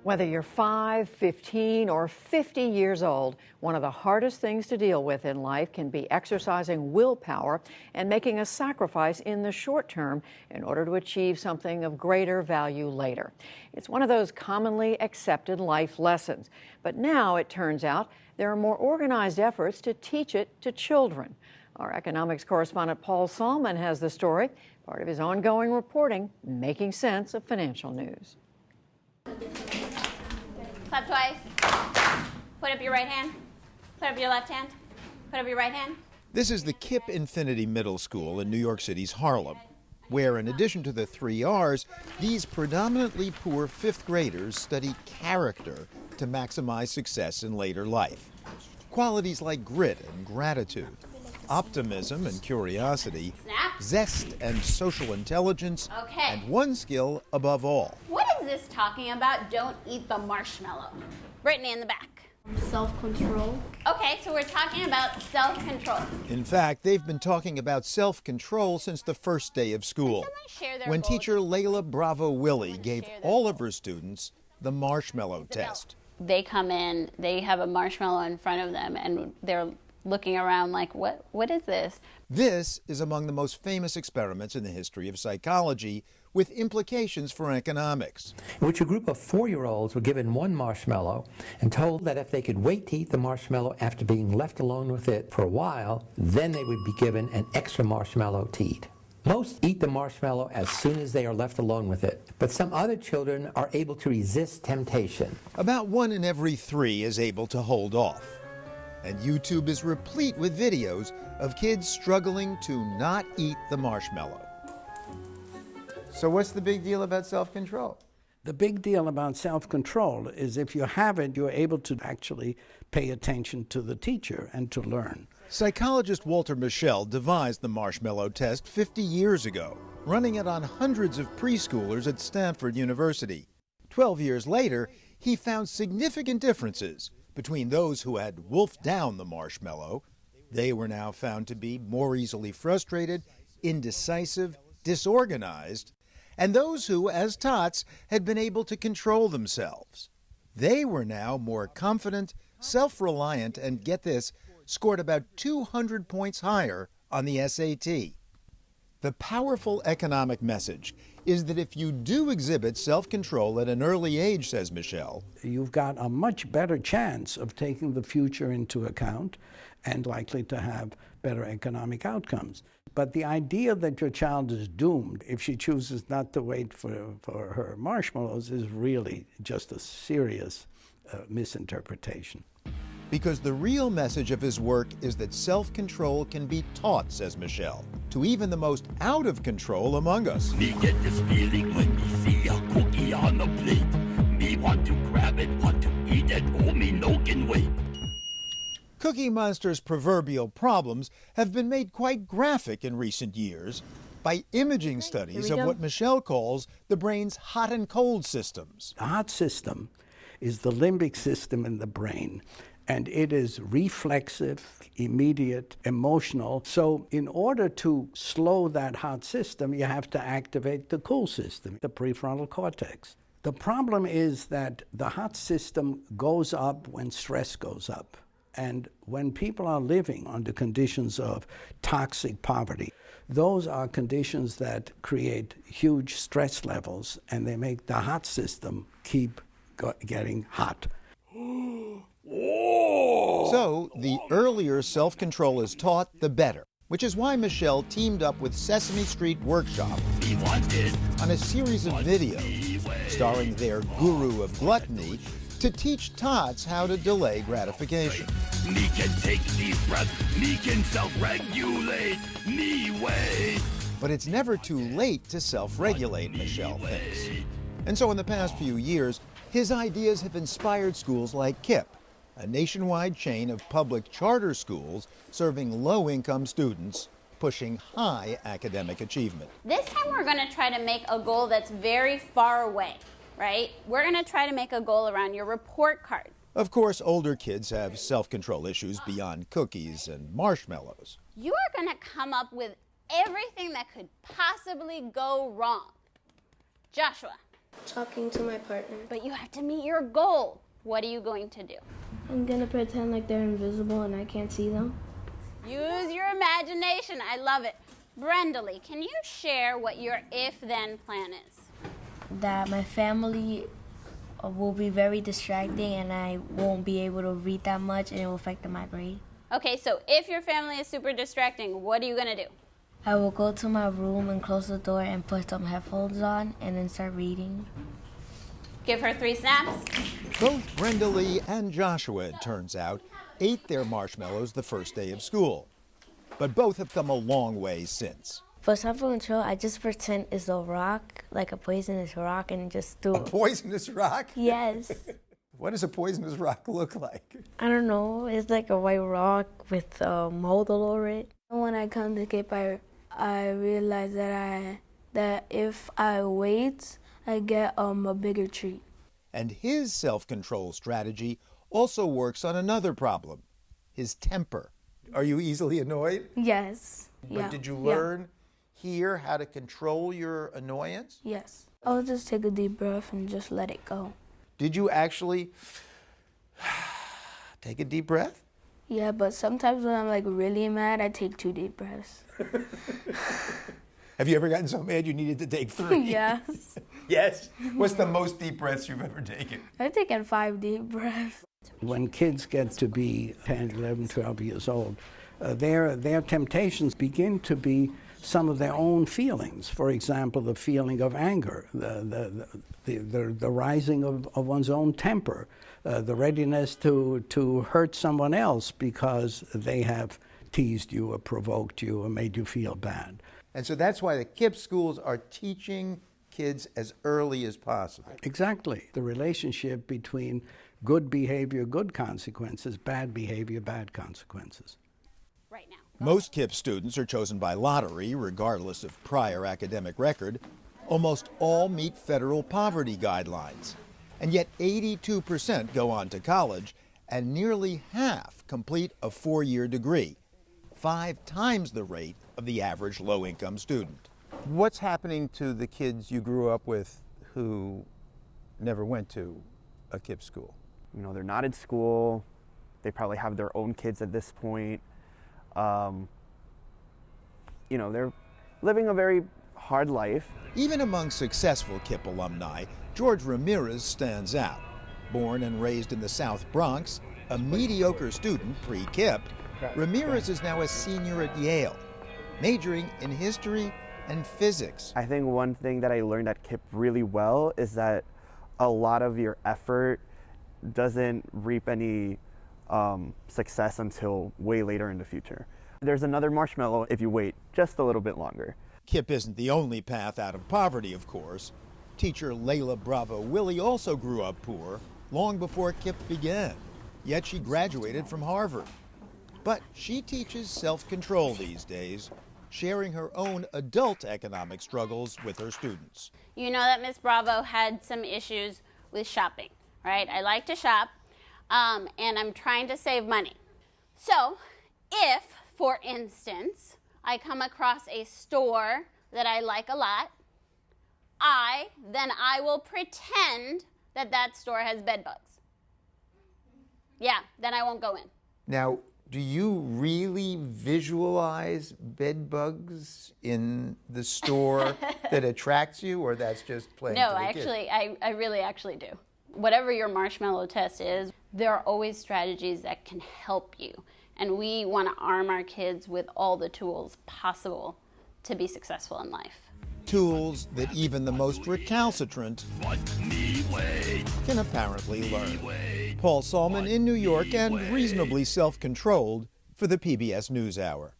Whether you're 5, 15, or 50 years old, one of the hardest things to deal with in life can be exercising willpower and making a sacrifice in the short term in order to achieve something of greater value later. It's one of those commonly accepted life lessons. But now it turns out there are more organized efforts to teach it to children. Our economics correspondent Paul Solman has the story, part of his ongoing reporting, making sense of financial news. Clap twice. Put up your right hand. Put up your left hand. Put up your right hand. This is the KIPP Infinity Middle School in New York City's Harlem, where in addition to the 3 R's, these predominantly poor fifth graders study character to maximize success in later life. Qualities like grit and gratitude, optimism and curiosity, zest and social intelligence, and one skill above all. What is this talking about? Don't eat the marshmallow. Brittany in the back. Self-control. Okay, so we're talking about self-control. In fact, they've been talking about self-control since the first day of school, when teacher Layla Bravo Willie gave all of her students the marshmallow test. They come in, they have a marshmallow in front of them, and they're looking around like, what is this? This is among the most famous experiments in the history of psychology, with implications for economics. In which a group of 4-year-olds were given one marshmallow and told that if they could wait to eat the marshmallow after being left alone with it for a while, then they would be given an extra marshmallow to eat. Most eat the marshmallow as soon as they are left alone with it, but some other children are able to resist temptation. About 1 in every 3 is able to hold off. And YouTube is replete with videos of kids struggling to not eat the marshmallow. So what's the big deal about self-control? The big deal about self-control is if you have it, you're able to actually pay attention to the teacher and to learn. Psychologist Walter Mischel devised the marshmallow test 50 years ago, running it on hundreds of preschoolers at Stanford University. 12 years later, he found significant differences between those who had wolfed down the marshmallow. They were now found to be more easily frustrated, indecisive, disorganized, and those who, as tots, had been able to control themselves. They were now more confident, self-reliant, and get this, scored about 200 points higher on the SAT. The powerful economic message is that if you do exhibit self-control at an early age, says Mischel, you've got a much better chance of taking the future into account and likely to have better economic outcomes. But the idea that your child is doomed if she chooses not to wait for her marshmallows is really just a serious misinterpretation. Because the real message of his work is that self-control can be taught, says Mischel, to even the most out of control among us. Me get this feeling when me see a cookie on the plate. Me want to grab it, want to eat it, oh me no can wait. Cookie Monster's proverbial problems have been made quite graphic in recent years by imaging studies of what Mischel calls the brain's hot and cold systems. The hot system is the limbic system in the brain, and it is reflexive, immediate, emotional. So in order to slow that hot system, you have to activate the cool system, the prefrontal cortex. The problem is that the hot system goes up when stress goes up. And when people are living under conditions of toxic poverty, those are conditions that create huge stress levels, and they make the hot system keep getting hot. So, the earlier self-control is taught, the better, which is why Mischel teamed up with Sesame Street Workshop on a series of videos starring their guru of gluttony to teach tots how to delay gratification. Me can take deep breaths, me can self-regulate, me wait. But it's never too late to self-regulate, Mischel thinks. And so in the past few years, his ideas have inspired schools like KIPP, a nationwide chain of public charter schools serving low-income students, pushing high academic achievement. This time we're going to try to make a goal that's very far away, right? We're going to try to make a goal around your report card. Of course, older kids have self-control issues beyond cookies and marshmallows. You are going to come up with everything that could possibly go wrong. Joshua. Talking to my partner. But you have to meet your goal. What are you going to do? I'm gonna pretend like they're invisible and I can't see them. Use your imagination. I love it. Brenda-Lee, can you share what your if-then plan is? That my family will be very distracting and I won't be able to read that much and it will affect my brain. Okay, so if your family is super distracting, what are you going to do? I will go to my room and close the door and put some headphones on and then start reading. Give her 3 snaps. Both Brenda Lee and Joshua, it turns out, ate their marshmallows the first day of school. But both have come a long way since. For self-control, I just pretend it's a rock, like a poisonous rock, and just do A poisonous rock? Yes. What does a poisonous rock look like? I don't know. It's like a white rock with mold all over it. When I come to Cape, I realize that if I wait, I get a bigger treat. And his self-control strategy also works on another problem, his temper. Are you easily annoyed? Yes. But did you learn here how to control your annoyance? Yes. I'll just take a deep breath and just let it go. Did you actually take a deep breath? Yeah, but sometimes when I'm like really mad, I take 2 deep breaths. Have you ever gotten so mad you needed to take 3? Yes. Yes? What's the most deep breaths you've ever taken? I've taken 5 deep breaths. When kids get to be 10, 11, 12 years old, their temptations begin to be some of their own feelings. For example, the feeling of anger, the rising of one's own temper, the readiness to hurt someone else because they have teased you or provoked you or made you feel bad. And so that's why the KIPP schools are teaching kids as early as possible. Exactly. The relationship between good behavior, good consequences, bad behavior, bad consequences. Right now. Most KIPP students are chosen by lottery, regardless of prior academic record. Almost all meet federal poverty guidelines. And yet 82% go on to college, and nearly half complete a 4-year degree, 5 times the rate of the average low-income student. What's happening to the kids you grew up with who never went to a KIPP school? You know, they're not in school. They probably have their own kids at this point. You know, they're living a very hard life. Even among successful KIPP alumni, George Ramirez stands out. Born and raised in the South Bronx, a mediocre student pre-KIPP, Ramirez is now a senior at Yale, majoring in history and physics. I think one thing that I learned at KIPP really well is that a lot of your effort doesn't reap any success until way later in the future. There's another marshmallow if you wait just a little bit longer. KIPP isn't the only path out of poverty, of course. Teacher Layla Bravo Willie also grew up poor long before KIPP began, yet she graduated from Harvard. But she teaches self-control these days, sharing her own adult economic struggles with her students. You know that Miss Bravo had some issues with shopping, right? I like to shop, and I'm trying to save money. So if, for instance, I come across a store that I like a lot, then I will pretend that that store has bed bugs. Yeah, then I won't go in. Now, do you really visualize bed bugs in the store that attracts you, or that's just playing No, to the actually, kids? I really actually do. Whatever your marshmallow test is, there are always strategies that can help you. And we want to arm our kids with all the tools possible to be successful in life. Tools that even the most recalcitrant can apparently learn. Paul Solman in New York and reasonably self-controlled for the PBS NewsHour.